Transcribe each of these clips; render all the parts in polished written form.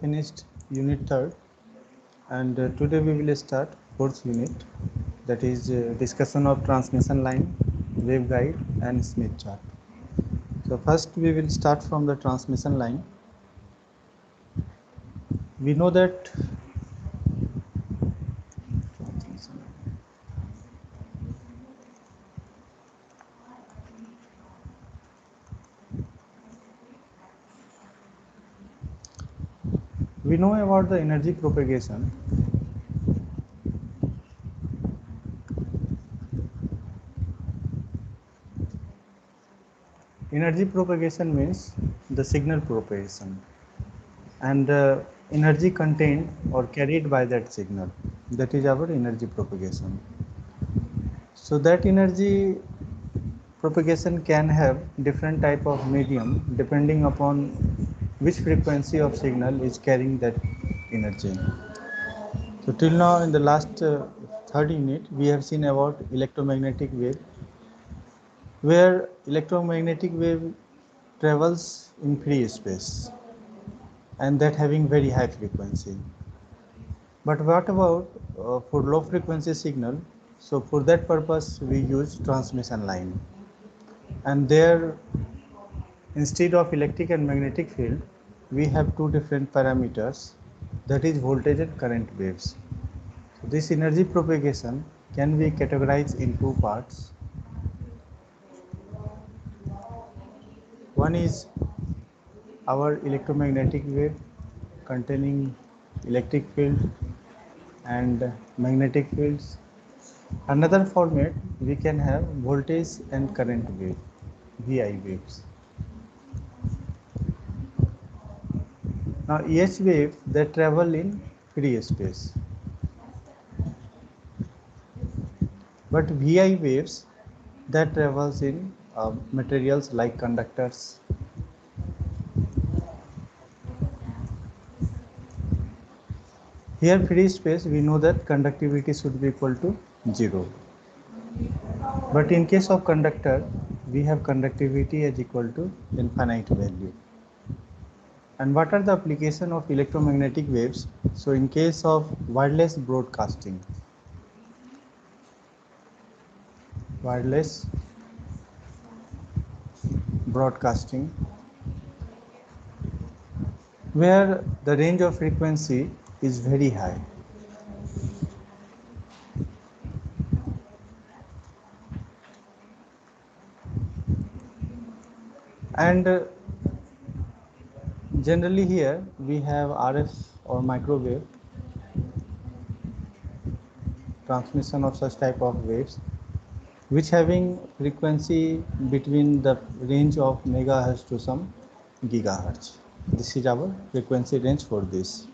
finished unit 3rd, and today we will start 4th unit, that is discussion of transmission line, waveguide and Smith chart. So first we will start from the transmission line. We know that about the energy propagation. Energy propagation means the signal propagation and energy contained or carried by that signal, that is our energy propagation. So that energy propagation can have different type of medium depending upon which frequency of signal is carrying that energy. So till now in the last third unit we have seen about electromagnetic wave, where electromagnetic wave travels in free space and that having very high frequency. But what about for low frequency signal? So for that purpose we use transmission line, and there instead of electric and magnetic field we have two different parameters, that is voltage and current waves. So this energy propagation can be categorized in two parts. One is our electromagnetic wave containing electric field and magnetic fields. Another format we can have voltage and current wave, VI waves. Now EH wave that travel in free space, but VI waves that travels in materials like conductors. Here free space, we know that conductivity should be equal to 0. But in case of conductor, we have conductivity as equal to infinite value. And what are the application of electromagnetic waves? So in case of wireless broadcasting, where the range of frequency is very high. And generally here we have RF or microwave transmission of such type of waves, which having frequency between the range of megahertz to some gigahertz. This is our frequency range for this.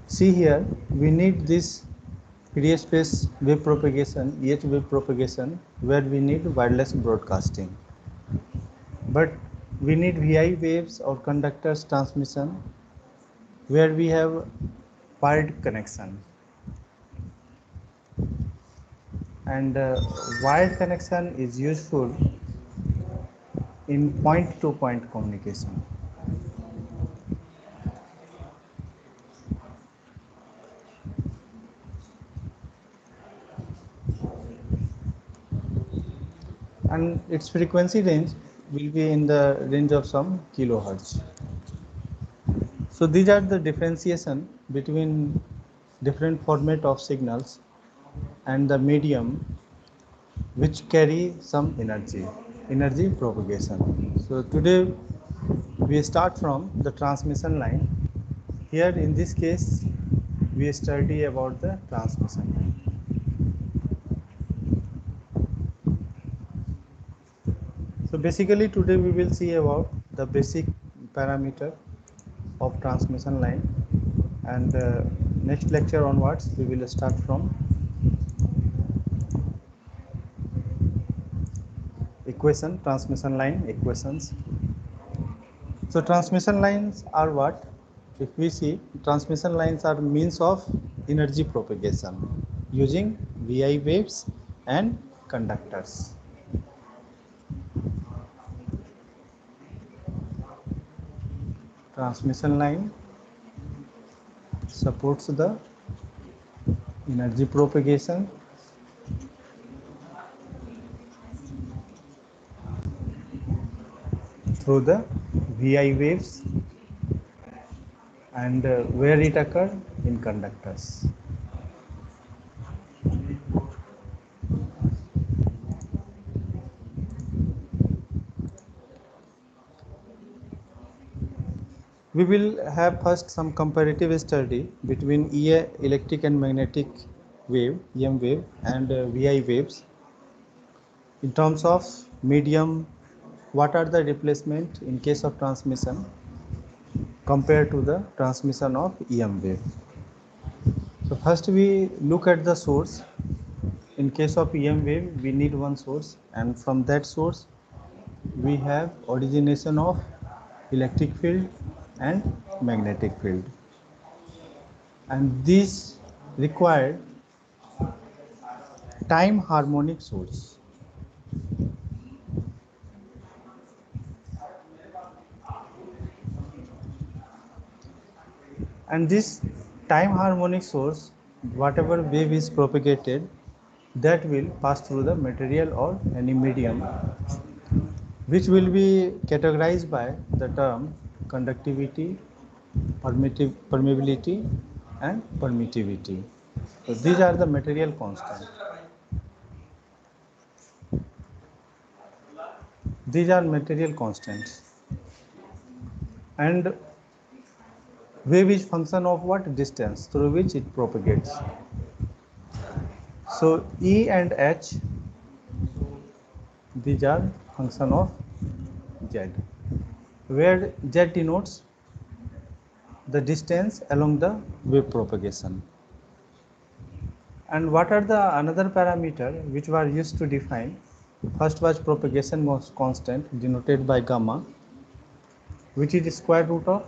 See here, we need this free space wave propagation, EH wave propagation, where we need wireless broadcasting. But we need VI waves or conductors transmission, where we have wired connection. And wired connection is useful in point-to-point communication. And its frequency range will be in the range of some kilohertz. So these are the differentiation between different format of signals and the medium which carry some energy propagation. So today we start from the transmission line. Here in this case we study about the transmission line. So basically today we will see about the basic parameter of transmission line, and next lecture onwards we will start from transmission line equations. So transmission lines are what? If we see, transmission lines are means of energy propagation using VI waves and conductors. transmission line supports the energy propagation through the VI waves and where it occurs in conductors. We will have first some comparative study between EA electric and magnetic wave, EM wave and VI waves. In terms of medium, what are the replacement in case of transmission compared to the transmission of EM wave. So first we look at the source. In case of EM wave, we need one source, and from that source we have origination of electric field and magnetic field, and this required time harmonic source. And this time harmonic source, whatever wave is propagated, that will pass through the material or any medium, which will be categorized by the term conductivity, permeability and permittivity. So these are the material constants. These are material constants. And wave is function of what? Distance through which it propagates. So E and H, these are function of Z, where Z denotes the distance along the wave propagation. And what are the another parameter which were used to define? First was propagation constant denoted by gamma, which is square root of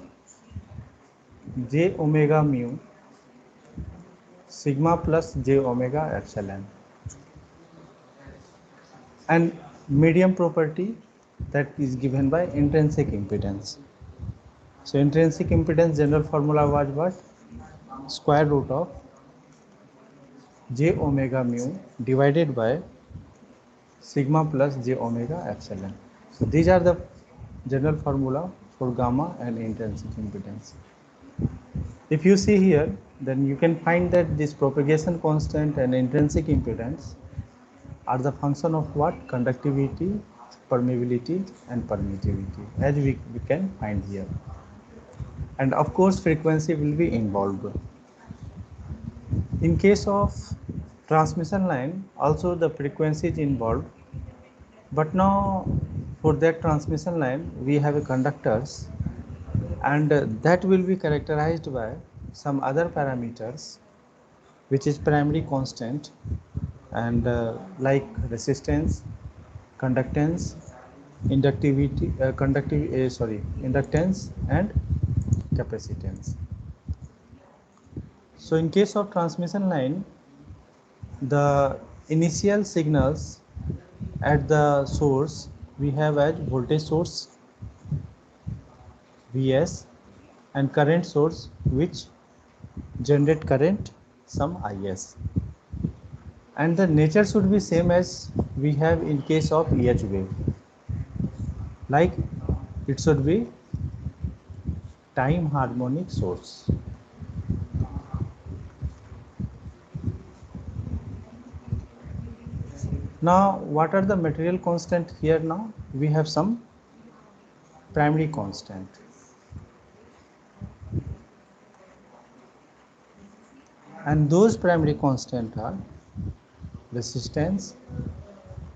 j omega mu sigma plus j omega epsilon. And medium property that is given by intrinsic impedance. So intrinsic impedance general formula was what? Square root of j omega mu divided by sigma plus j omega epsilon. So these are the general formula for gamma and intrinsic impedance. If you see here, then you can find that this propagation constant and intrinsic impedance are the function of what? Conductivity, permeability and permittivity, as we can find here. And of course frequency will be involved. In case of transmission line, also the frequency is involved, but now for that transmission line we have a conductors, and that will be characterized by some other parameters which is primary constant, and like resistance, conductance, inductivity, inductance and capacitance. So in case of transmission line, the initial signals at the source we have as voltage source Vs and current source which generate current some Is, and the nature should be same as we have in case of EH wave, like it should be time harmonic source. Now what are the material constant here? Now we have some primary constant, and those primary constant are resistance,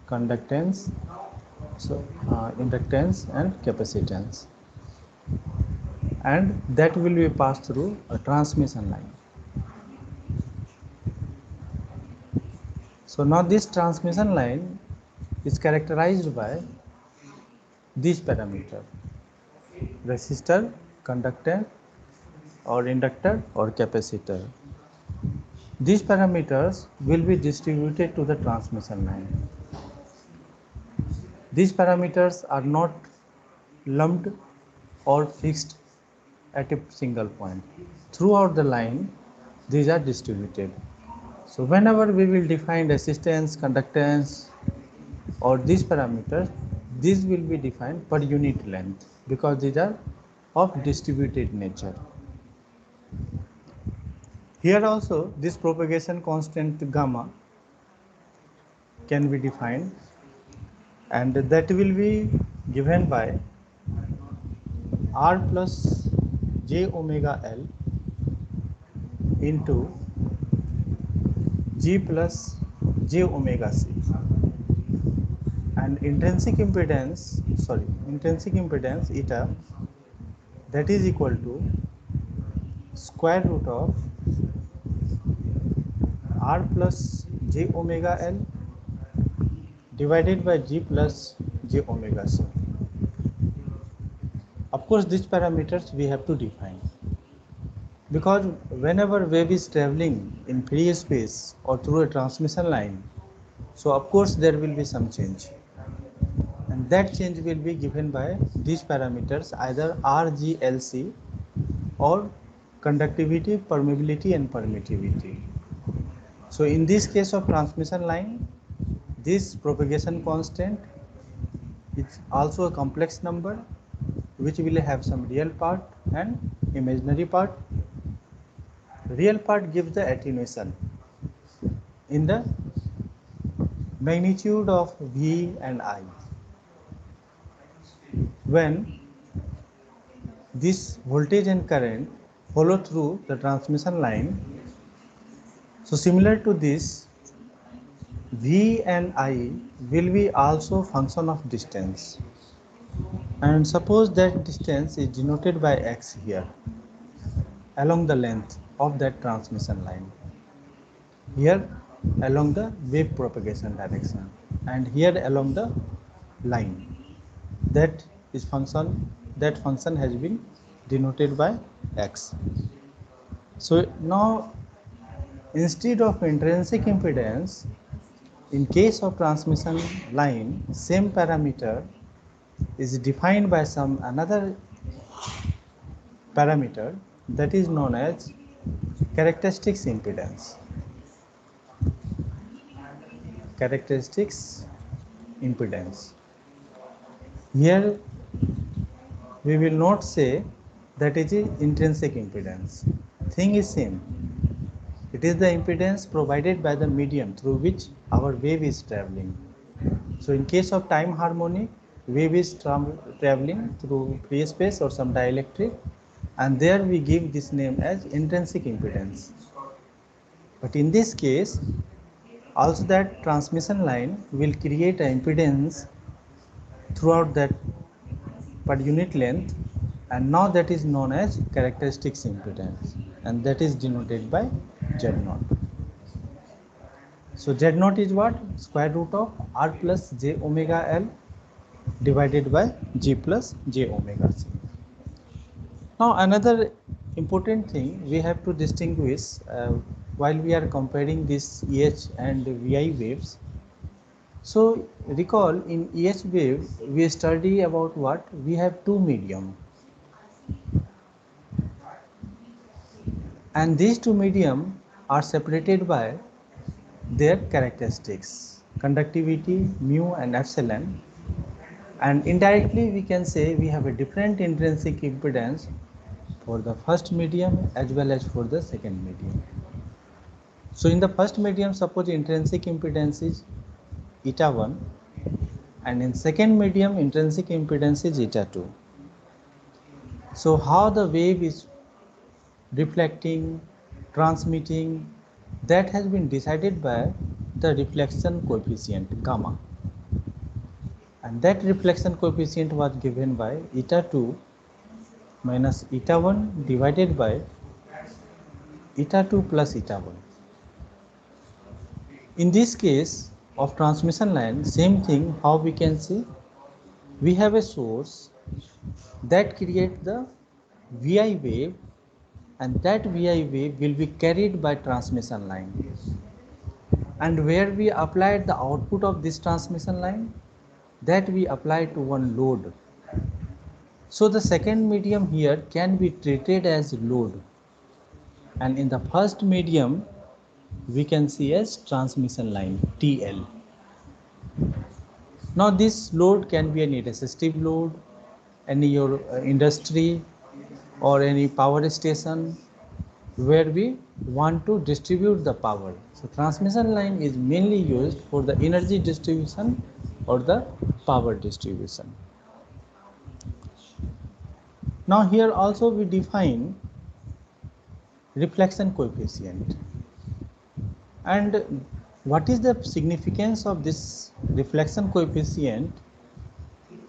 conductance, inductance and capacitance, and that will be passed through a transmission line. So now this transmission line is characterized by these parameters: resistor, conductor or inductor or capacitor. These parameters will be distributed to the transmission line. These parameters are not lumped or fixed at a single point. Throughout the line, these are distributed. So whenever we will define resistance, conductance, or these parameters, these will be defined per unit length because these are of distributed nature. Here also this propagation constant gamma can be defined, and that will be given by R plus j omega L into G plus j omega C, and intrinsic impedance eta, that is equal to square root of R plus j omega L divided by G plus j omega C. Of course, these parameters we have to define, because whenever wave is traveling in free space or through a transmission line, so of course there will be some change, and that change will be given by these parameters, either RGLC or conductivity, permeability and permittivity. So in this case of transmission line, this propagation constant is also a complex number which will have some real part and imaginary part. Real part gives the attenuation in the magnitude of V and I. When this voltage and current follow through the transmission line, so similar to this, V and I will be also function of distance, and suppose that distance is denoted by x here along the length of that transmission line, here along the wave propagation direction, and here along the line. That function has been denoted by x. So now, instead of intrinsic impedance, in case of transmission line, same parameter is defined by some another parameter that is known as characteristics impedance. Characteristics impedance. Here we will not say that it is intrinsic impedance. Thing is same. It is the impedance provided by the medium through which our wave is traveling. So in case of time harmonic, wave is traveling through free space or some dielectric, and there we give this name as intrinsic impedance. But in this case, also that transmission line will create an impedance throughout that per unit length, and now that is known as characteristics impedance, and that is denoted by Z0. So Z0 is what? Square root of R plus j omega L divided by G plus j omega C. Now another important thing we have to distinguish while we are comparing this EH and VI waves. So recall, in EH wave we study about what? We have two medium, and these two medium are separated by their characteristics, conductivity, mu and epsilon, and indirectly we can say we have a different intrinsic impedance for the first medium as well as for the second medium. So in the first medium, suppose intrinsic impedance is eta 1, and in second medium intrinsic impedance is eta 2. So how the wave is reflecting, transmitting, that has been decided by the reflection coefficient gamma, and that reflection coefficient was given by eta 2 minus eta 1 divided by eta 2 plus eta 1. In this case of transmission line, same thing. How we can see? We have a source that creates the VI wave, and that VI wave will be carried by transmission line, and where we applied the output of this transmission line, that we apply to one load, So the second medium here can be treated as load, and in the first medium we can see as transmission line TL. Now this load can be any resistive load, any your industry or any power station where we want to distribute the power. So transmission line is mainly used for the energy distribution or the power distribution. Now here also we define reflection coefficient. And what is the significance of this reflection coefficient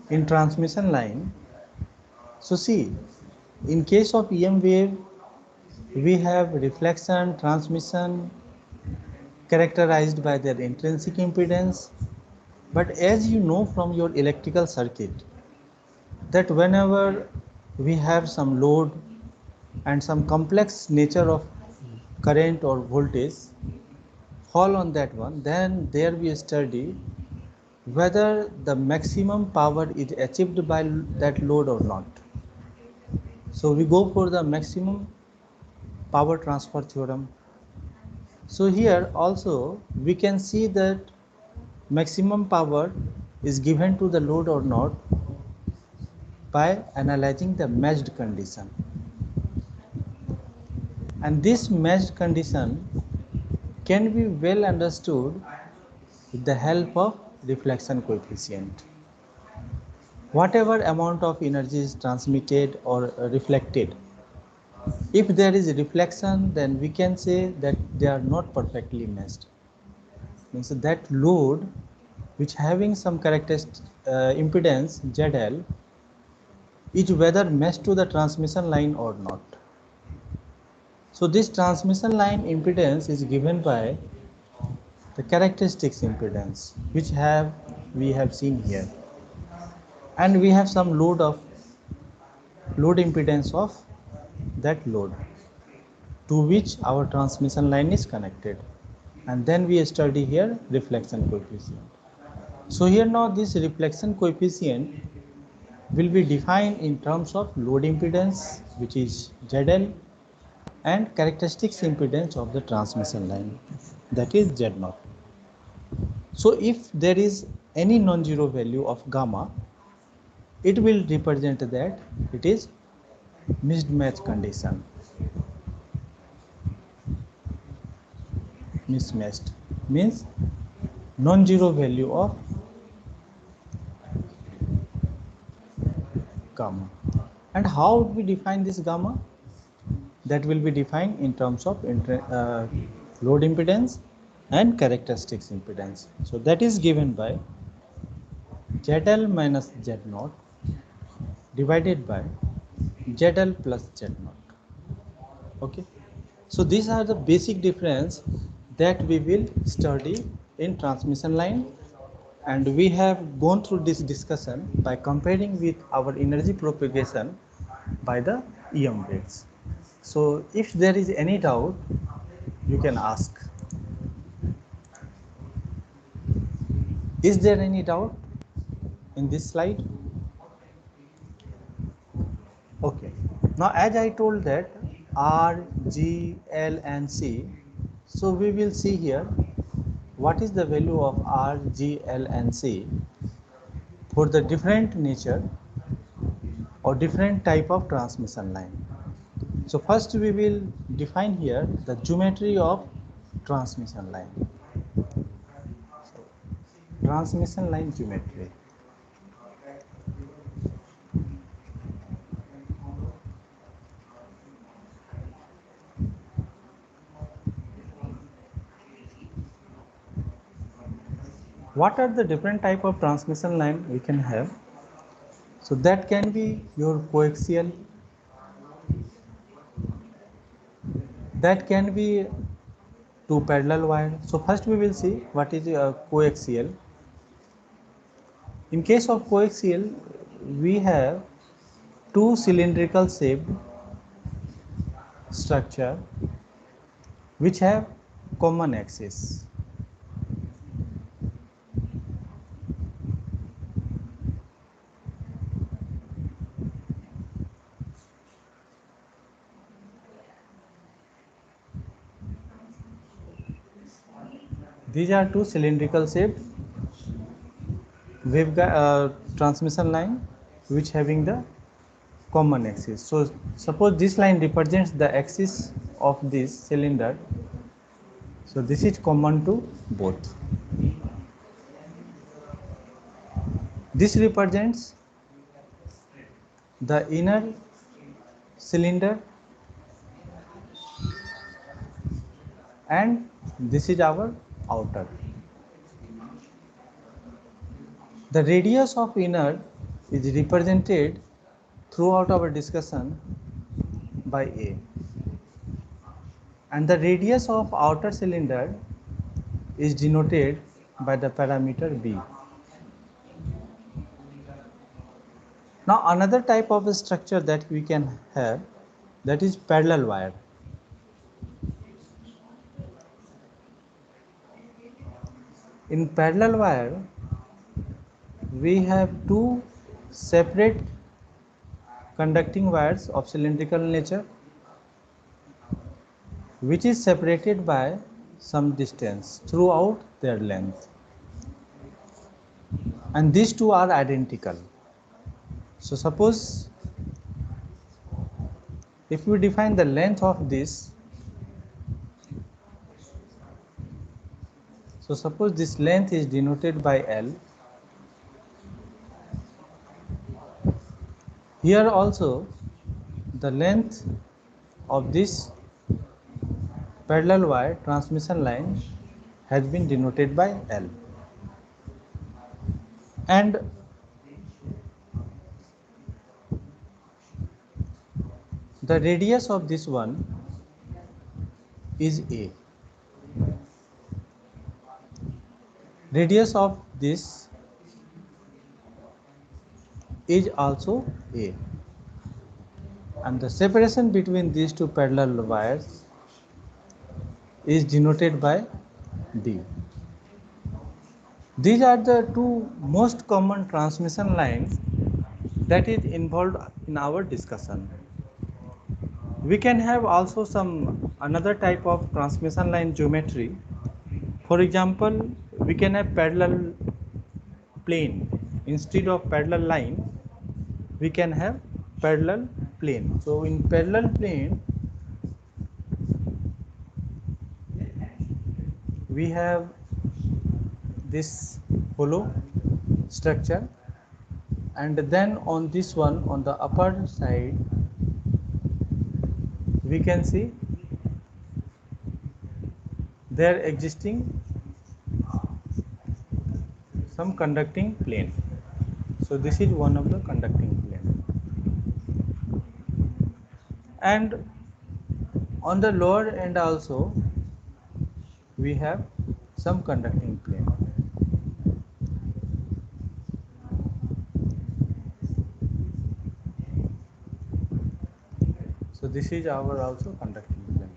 in transmission line? So see, in case of EM wave, we have reflection, transmission characterized by their intrinsic impedance. But as you know from your electrical circuit, that whenever we have some load and some complex nature of current or voltage fall on that one, then there we study whether the maximum power is achieved by that load or not. So we go for the maximum power transfer theorem. So here also we can see that maximum power is given to the load or not by analyzing the matched condition. And this matched condition can be well understood with the help of reflection coefficient. Whatever amount of energy is transmitted or reflected, if there is a reflection, then we can say that they are not perfectly matched. Means that load which having some characteristic impedance ZL is whether matched to the transmission line or not. So this transmission line impedance is given by the characteristics impedance which we have seen here, and we have some load impedance of that load to which our transmission line is connected, and then we study here reflection coefficient. So here now this reflection coefficient will be defined in terms of load impedance, which is ZL, and characteristics impedance of the transmission line, that is Z0. So if there is any non-zero value of gamma, it will represent that it is mismatch condition. Mismatched means non-zero value of gamma. And how would we define this gamma? That will be defined in terms of load impedance and characteristics impedance. So that is given by ZL minus Z0 divided by ZL plus Z0. Okay. So these are the basic difference that we will study in transmission line, and we have gone through this discussion by comparing with our energy propagation by the EM waves. So if there is any doubt, you can ask. Is there any doubt in this slide? Okay. Now as I told that R, G, L and C, so we will see here what is the value of R, G, L and C for the different nature or different type of transmission line. So first we will define here the geometry of transmission line. So, transmission line geometry. What are the different type of transmission line we can have? So that can be your coaxial, that can be two parallel wire. So first we will see what is coaxial. In case of coaxial, we have two cylindrical shaped structure which have common axis. These are two cylindrical shaped wave transmission line which having the common axis. So suppose this line represents the axis of this cylinder. So this is common to both. This represents the inner cylinder and this is our outer. The radius of inner is represented throughout our discussion by A, and the radius of outer cylinder is denoted by the parameter B. Now another type of structure that we can have, that is parallel wire. In parallel wire we have two separate conducting wires of cylindrical nature which is separated by some distance throughout their length, and these two are identical. So suppose if we define the length of this, so suppose this length is denoted by L. Here also the length of this parallel wire transmission line has been denoted by L, and the radius of this one is A. Radius of this is also A, and the separation between these two parallel wires is denoted by D. These are the two most common transmission lines that is involved in our discussion. We can have also some another type of transmission line geometry. For example, we can have parallel plane. Instead of parallel line, we can have parallel plane. So in parallel plane, we have this hollow structure, and then on this one, on the upper side, we can see there existing some conducting plane. So this is one of the conducting plane, and on the lower end also we have some conducting plane. So this is our also conducting plane.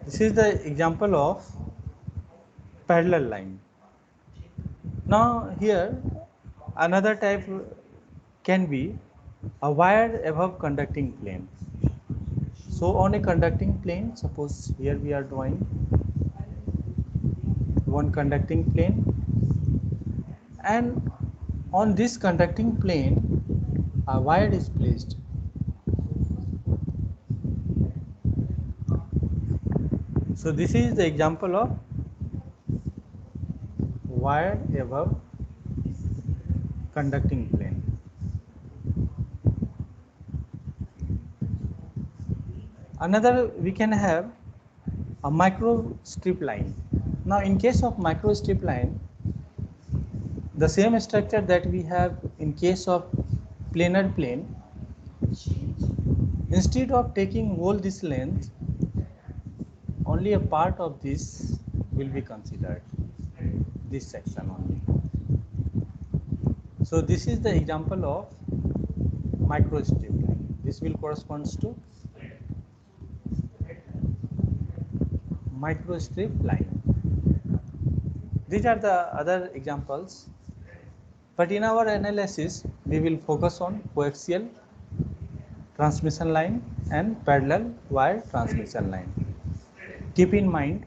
This is the example of parallel line. Now here another type can be a wire above conducting plane. So on a conducting plane, suppose here we are drawing one conducting plane, and on this conducting plane a wire is placed. So this is the example of wire above conducting plane. Another, we can have a micro strip line. Now in case of micro strip line, the same structure that we have in case of planar plane, instead of taking whole this length, only a part of this will be considered, this section only. So this is the example of micro strip line. This will corresponds to micro strip line. These are the other examples, but in our analysis we will focus on coaxial transmission line and parallel wire transmission line. Keep in mind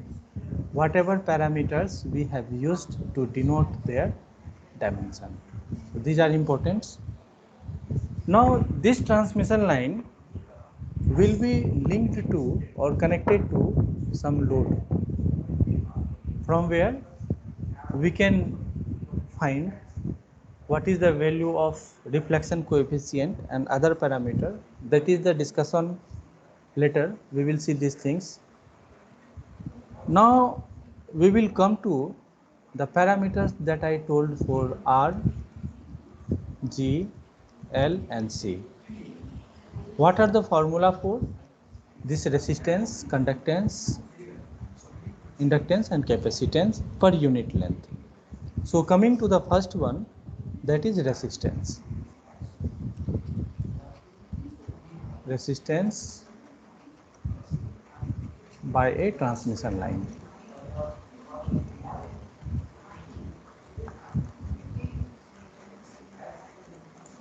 whatever parameters we have used to denote their dimension. So these are important. Now this transmission line will be linked to or connected to some load, from where we can find what is the value of reflection coefficient and other parameter. That is the discussion later. We will see these things. Now we will come to the parameters that I told for R, G, L and C. What are the formula for this? Resistance, conductance, inductance and capacitance per unit length. So coming to the first one, that is resistance. Resistance by a transmission line.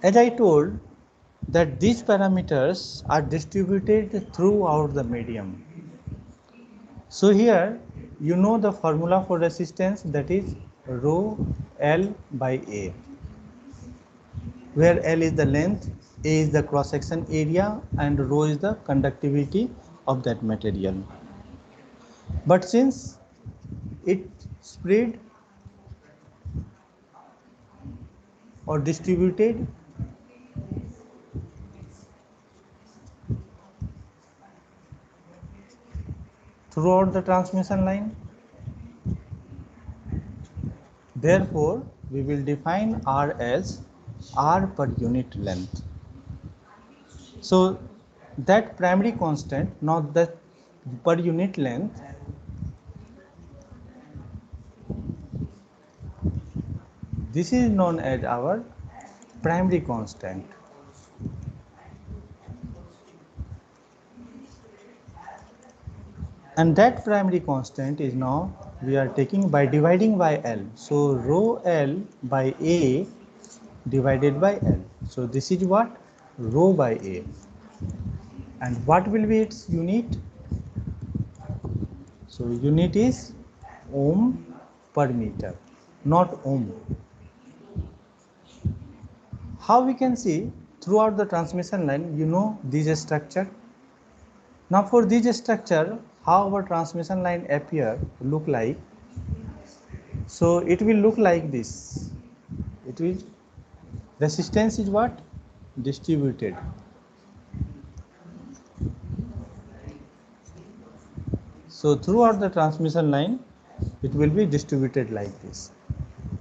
As I told that these parameters are distributed throughout the medium. So here you know the formula for resistance, that is rho L by A, where L is the length, A is the cross section area and rho is the conductivity of that material. But since it spread or distributed throughout the transmission line, therefore we will define R as R per unit length. So that primary constant, not the per unit length, this is known as our primary constant. And that primary constant is now we are taking by dividing by L. So rho L by A divided by L. So this is what? Rho by A. And what will be its unit? So unit is ohm per meter, not ohm. How we can see throughout the transmission line, you know this structure. Now for this structure, how our transmission line appear, look like. So it will look like this. It will, resistance is what? Distributed. So throughout the transmission line, it will be distributed like this.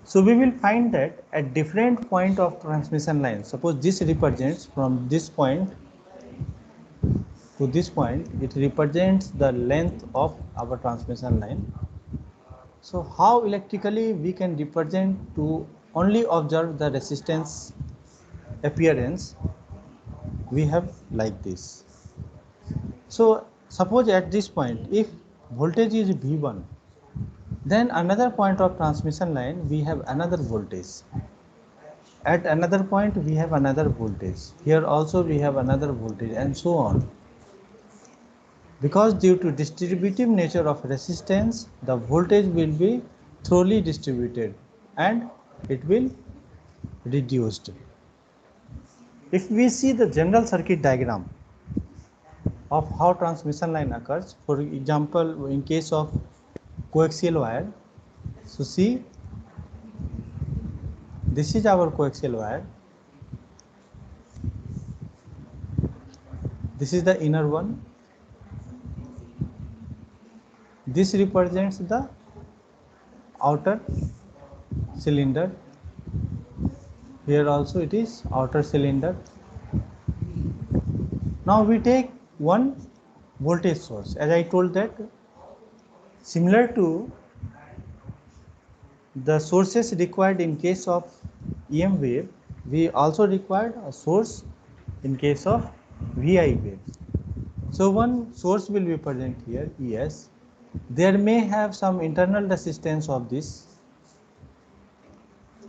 So we will find that at different point of transmission line, suppose this represents from this point to this point, it represents the length of our transmission line. So how electrically we can represent to only observe the resistance appearance, we have like this. So suppose at this point, if voltage is V1, then another point of transmission line we have another voltage. At another point we have another voltage. Here also we have another voltage and so on. Because due to distributive nature of resistance, the voltage will be thoroughly distributed and it will reduced. If we see the general circuit diagram of how transmission line occurs, for example, in case of coaxial wire, so see, this is our coaxial wire, this is the inner one, this represents the outer cylinder, here also it is outer cylinder. Now we take one voltage source, as I told that similar to the sources required in case of EM wave, we also required a source in case of VI wave. So one source will be present here, ES. There may have some internal resistance of this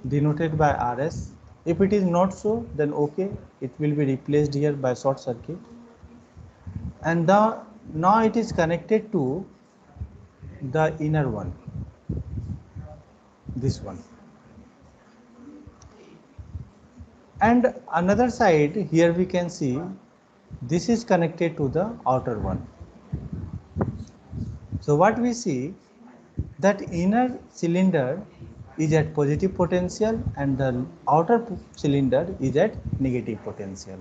denoted by RS. If it is not so, then okay, it will be replaced here by short circuit. And now it is connected to the inner one, this one. And another side, here we can see this is connected to the outer one. So what we see, that inner cylinder is at positive potential and the outer cylinder is at negative potential.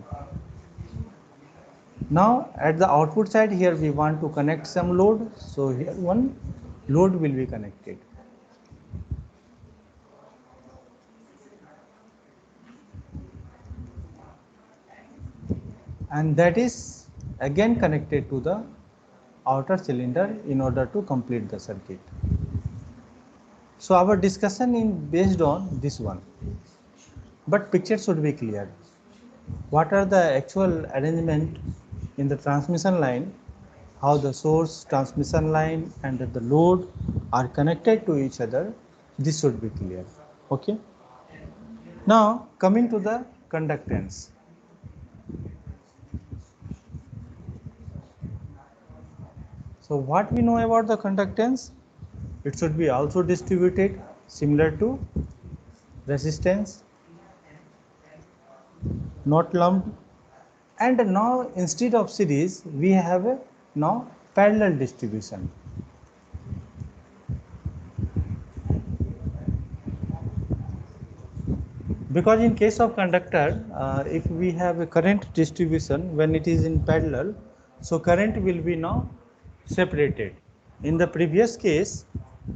Now at the output side, here we want to connect some load, so here one load will be connected. And that is again connected to the outer cylinder in order to complete the circuit. So our discussion is based on this one, but picture should be clear. What are the actual arrangement in the transmission line, how the source, transmission line and the load are connected to each other, this should be clear. Okay. Now coming to the conductance. So what we know about the conductance? It should be also distributed similar to resistance, not lumped. And now instead of series, we have a now parallel distribution. Because in case of conductor, if we have a current distribution when it is in parallel, so current will be now separated. In the previous case,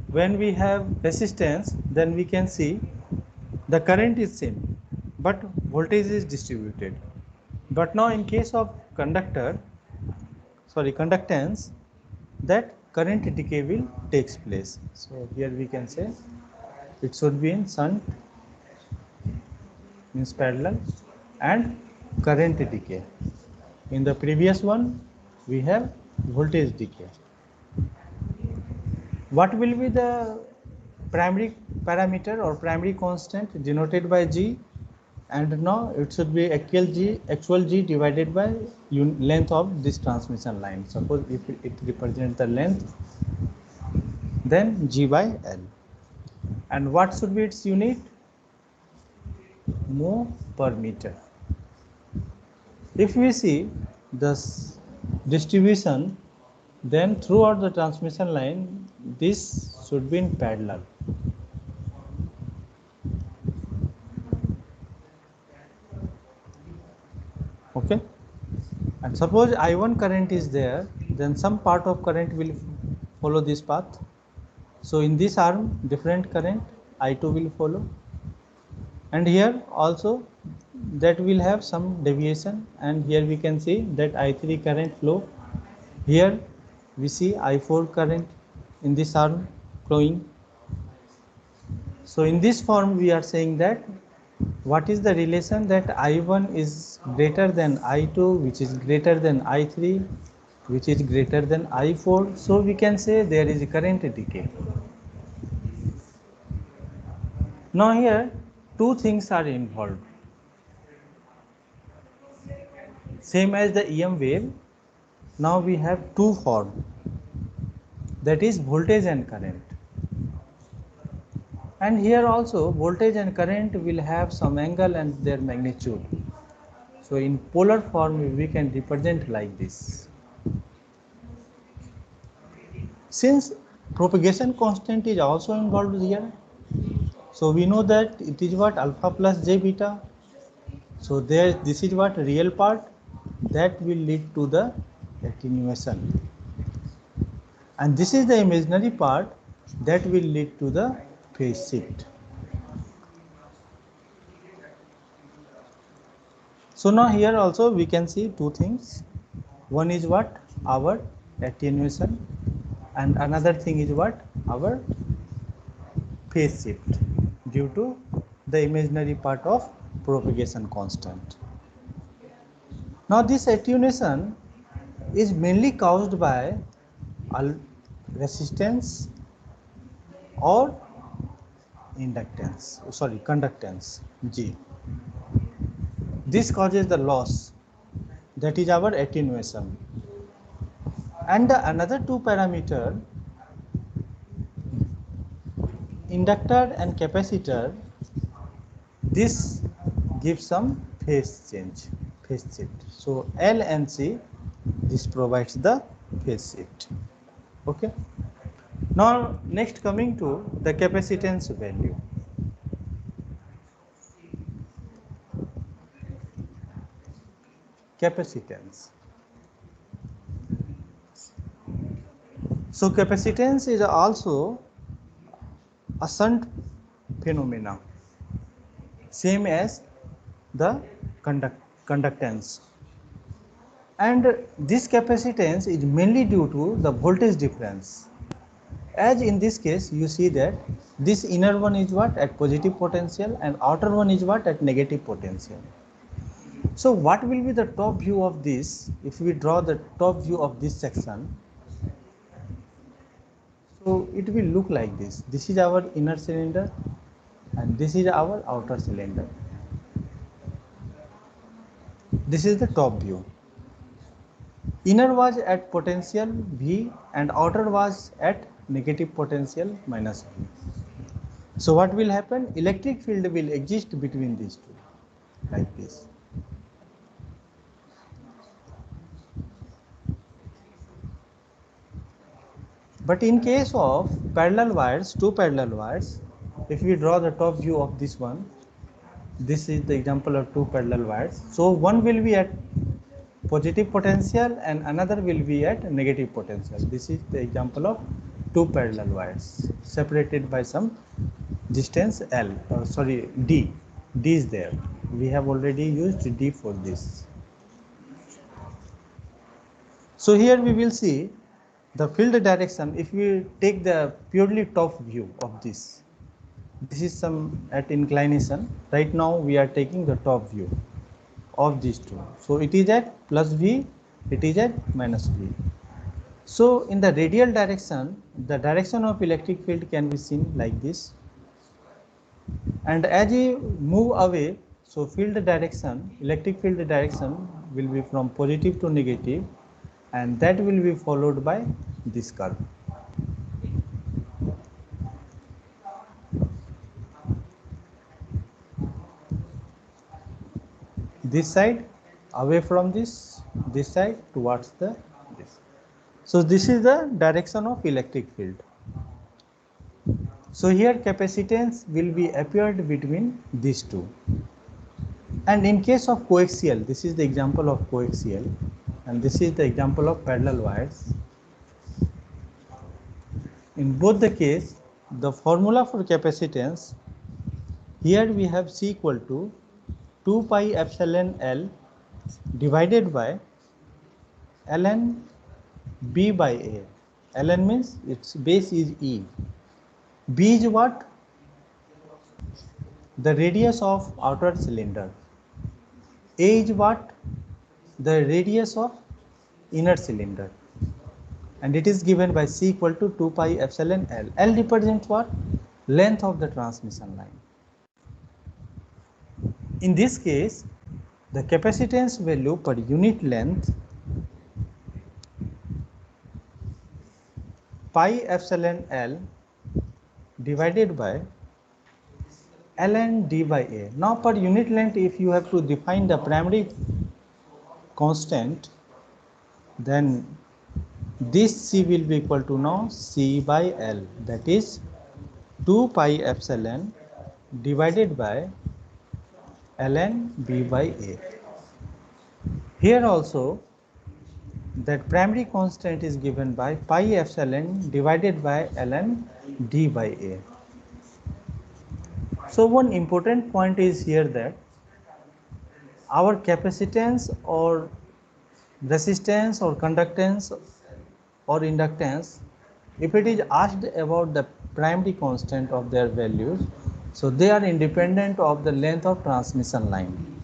when we have resistance, then we can see the current is same, but voltage is distributed. But now in case of conductance, that current decay will takes place. So here we can say it should be in shunt, means parallel, and current decay. In the previous one, we have voltage decay. What will be the primary parameter or primary constant denoted by G? And now it should be actual G divided by length of this transmission line. Suppose if it represents the length, then G by L. And what should be its unit? Mho per meter. If we see this distribution, then throughout the transmission line, this should be in parallel. Okay. And suppose I1 current is there, then some part of current will follow this path. So in this arm, different current I2 will follow. And here also that will have some deviation, and here we can see that I3 current flow. Here we see I4 current in this arm flowing. So in this form we are saying that what is the relation, that I1 is greater than I2, which is greater than I3, which is greater than I4. So we can say there is a current decay. Now here two things are involved. Same as the EM wave, now we have two forms, that is voltage and current. And here also voltage and current will have some angle and their magnitude. So in polar form we can represent like this. Since propagation constant is also involved here, so we know that it is what, alpha plus j beta. So there, this is what real part, that will lead to the attenuation, and this is the imaginary part that will lead to the phase shift. So now here also we can see two things. One is what, our attenuation, and another thing is what, our phase shift due to the imaginary part of propagation constant. Now this attenuation is mainly caused by resistance or conductance G. This causes the loss, that is our attenuation. And the another two parameter inductor and capacitor, this gives some phase change, phase shift. So L and C, this provides the phase shift. Okay. Now next coming to the capacitance value. Capacitance. So capacitance is also a shunt phenomena, same as the conductance. And this capacitance is mainly due to the voltage difference. As in this case, you see that this inner one is what at positive potential and outer one is what at negative potential. So what will be the top view of this if we draw the top view of this section? So it will look like this. This is our inner cylinder and this is our outer cylinder. This is the top view. Inner was at potential V and outer was at negative potential minus V. So what will happen? Electric field will exist between these two, like this. But in case of parallel wires, two parallel wires, if we draw the top view of this one, this is the example of two parallel wires. So one will be at positive potential and another will be at negative potential. This is the example of two parallel wires separated by some distance L, D. D is there. We have already used D for this. So here we will see the field direction. If we take the purely top view of this is some at inclination. Right now we are taking the top view of these two. So it is at plus V, it is at minus V. So in the radial direction, the direction of electric field can be seen like this. And as you move away, so field direction, electric field direction will be from positive to negative, and that will be followed by this curve. This side away from this side towards the this. So this is the direction of electric field. So here capacitance will be appeared between these two. And in case of coaxial, this is the example of coaxial, and this is the example of parallel wires. In both the case, the formula for capacitance, here we have C equal to 2 pi epsilon L divided by ln B by A. ln means its base is E. B is what? The radius of outer cylinder. A is what? The radius of inner cylinder. And it is given by C equal to 2 pi epsilon L. L represents what? Length of the transmission line. In this case, the capacitance value per unit length pi epsilon L divided by ln D by A. Now per unit length, if you have to define the primary constant, then this C will be equal to now C by L, that is 2 pi epsilon divided by ln B by A. Here also that primary constant is given by pi epsilon divided by ln D by A. So one important point is here that our capacitance or resistance or conductance or inductance, if it is asked about the primary constant of their values, so they are independent of the length of transmission line.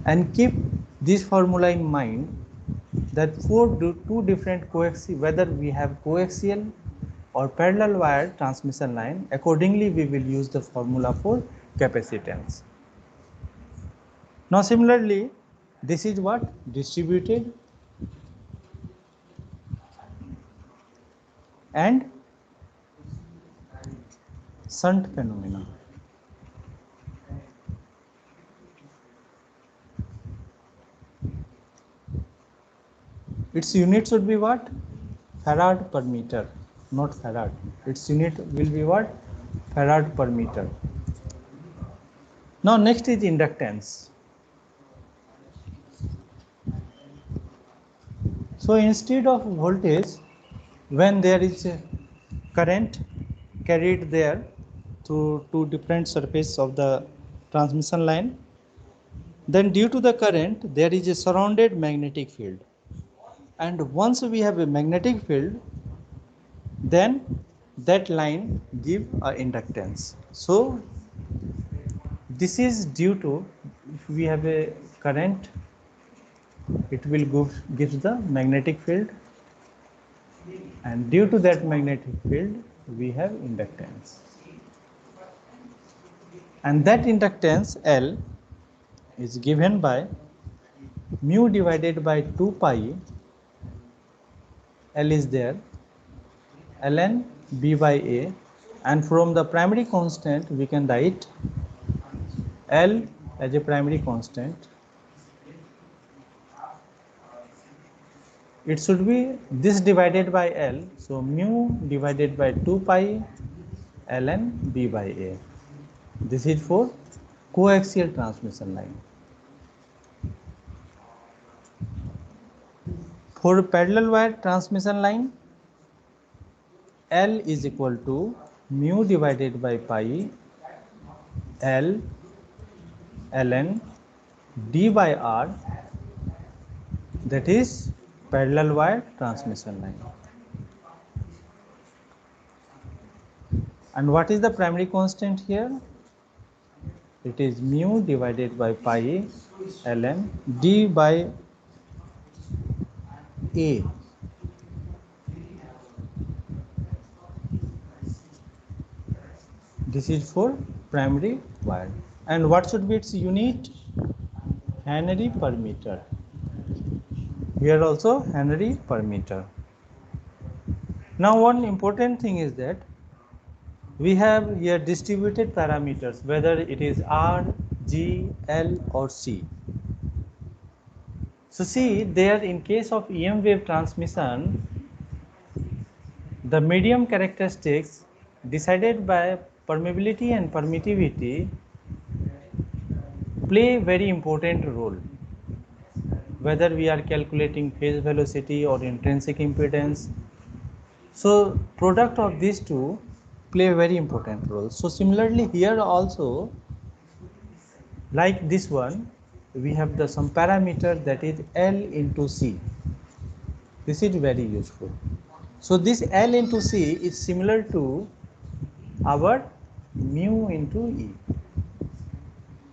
And keep this formula in mind that for two different coaxial, whether we have coaxial or parallel wire transmission line, accordingly we will use the formula for capacitance. Now similarly, this is what? Distributed and shunt phenomena. Its unit should be what? Farad per meter, not farad. Its unit will be what? Farad per meter. Now next is inductance. So instead of voltage, when there is a current carried there through two different surfaces of the transmission line, then due to the current there is a surrounded magnetic field, and once we have a magnetic field, then that line give a inductance. So this is due to, if we have a current, it will give the magnetic field, and due to that magnetic field we have inductance, and that inductance L is given by mu divided by 2 pi. L is there, ln b by a, and from the primary constant we can write L as a primary constant. It should be this divided by L, so mu divided by 2 pi ln b by a. This is for coaxial transmission line. For parallel wire transmission line, L is equal to mu divided by pi L ln d by r, that is parallel wire transmission line. And what is the primary constant here? It is mu divided by pi ln d by a. This is for primary wire. And what should be its unit? Henry per meter. Here also Henry per meter. Now one important thing is that we have here distributed parameters, whether it is R, G, L or C. So see there, in case of EM wave transmission, the medium characteristics decided by permeability and permittivity play a very important role, whether we are calculating phase velocity or intrinsic impedance. So product of these two play a very important role. So similarly here also, like this one, we have the some parameter, that is L into C. This is very useful. So this L into C is similar to our mu into E.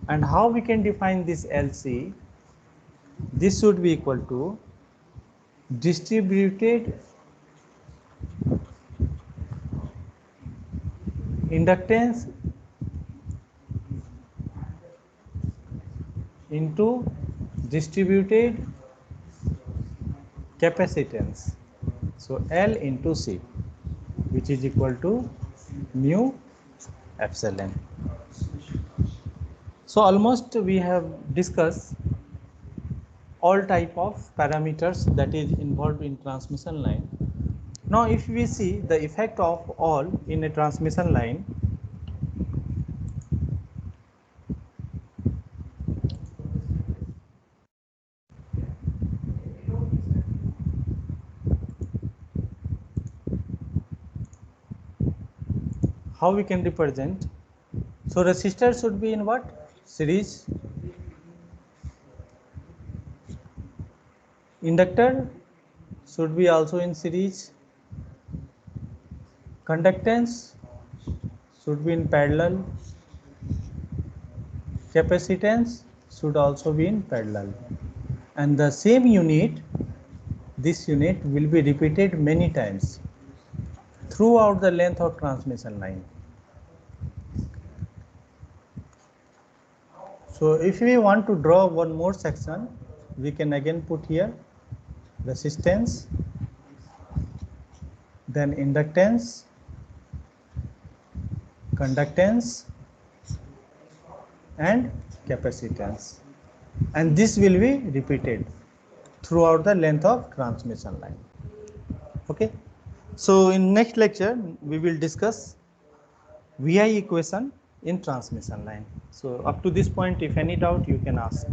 And how we can define this LC? This should be equal to distributed inductance into distributed capacitance. So L into C, which is equal to mu epsilon. So almost we have discussed all type of parameters that is involved in transmission line. Now if we see the effect of all in a transmission line, how we can represent? So resistor should be in what? Series. Inductor should be also in series. Conductance should be in parallel. Capacitance should also be in parallel. And the same unit, this unit will be repeated many times throughout the length of transmission line. So if we want to draw one more section, we can again put here resistance, then inductance, conductance and capacitance, and this will be repeated throughout the length of transmission line. Okay, so in next lecture we will discuss VI equation in transmission line. So up to this point, if any doubt, you can ask.